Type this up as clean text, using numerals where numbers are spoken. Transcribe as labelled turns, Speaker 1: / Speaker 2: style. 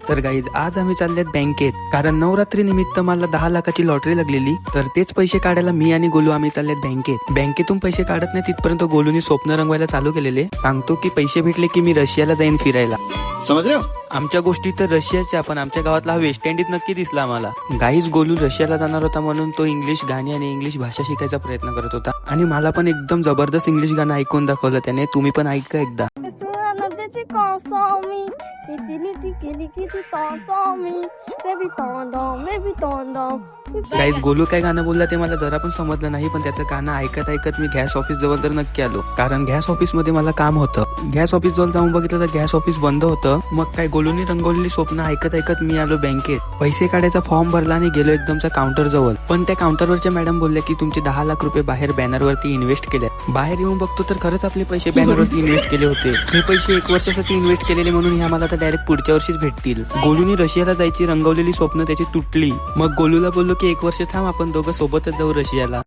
Speaker 1: तर गाईज आज आम्ही चाललेत बँकेत, कारण नवरात्री निमित्त मला 10 लाखाची लॉटरी लागलेली. तर तेच पैसे काढायला मी आणि गोलू आम्ही चाललेत बँकेत. बँकेतून पैसे काढत नाही तिथपर्यंत गोलूनी स्वप्न रंगवायला चालू केलेले. सांगतो की पैसे भेटले की मी रशियाला जाईन फिरायला.
Speaker 2: समझ रहे हो?
Speaker 1: आमच्या गोष्टी तर रशियाच्या, पण आमच्या गावातला हा वेस्ट इंडिज नक्की दिसला आम्हाला. गाईज गोलू रशियाला जाणार होता म्हणून तो इंग्लिश गाणी आणि इंग्लिश भाषा शिकायचा प्रयत्न करत होता, आणि मला पण एकदम जबरदस्त इंग्लिश गाणं ऐकून दाखवलं त्याने. तुम्ही पण ऐका एकदा. गाईज गोलू काय गाणं बोलला ते मला जरा पण समजलं नाही, पण त्याचं गाणं ऐकत ऐकत मी गॅस ऑफिस जवळ तर नक्की आलो, कारण गॅस ऑफिस मध्ये मला काम होतं. गॅस ऑफिस जवळ जाऊन बघितलं तर गॅस ऑफिस बंद होतं. मग काय गोलूनी रंगवलेली स्वप्न ऐकत ऐकत मी आलो बँकेत. पैसे काढायचा फॉर्म भरला आणि गेलो एकदमच्या काउंटर जवळ. पण त्या काउंटरवरच्या मॅडम बोलल्या की तुमचे 10 लाख रुपये बाहेर बॅनरवरती इन्व्हेस्ट केले. बाहेर येऊन बघतो तर खरंच आपले पैसे बॅनरवरती इन्व्हेस्ट केले होते. हे पैसे 1 वर्षासाठी इन्व्हेस्ट केलेले म्हणून ह्या मला तर डायरेक्ट पुढच्या वर्षीच भेटतील. गोलूनी रशियाला जायची रंगवलेली स्वप्न त्याची तुटली. मग गोलूला बोललो की 1 वर्ष थांब, आपण दोघं सोबतच जाऊ रशियाला.